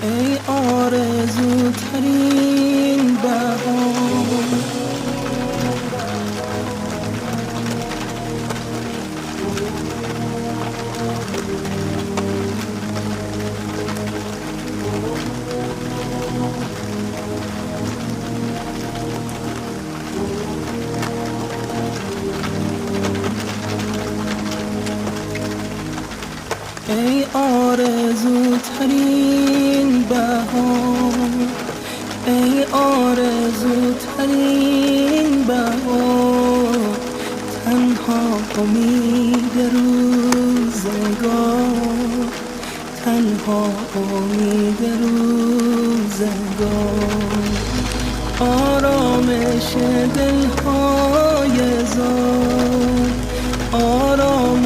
ای آرزوترین بهار، ای آرزوترین بهار، ای آرزوترین بهار، تنها امید روزگار، تنها امید روزگار، آرامش دلهای زار.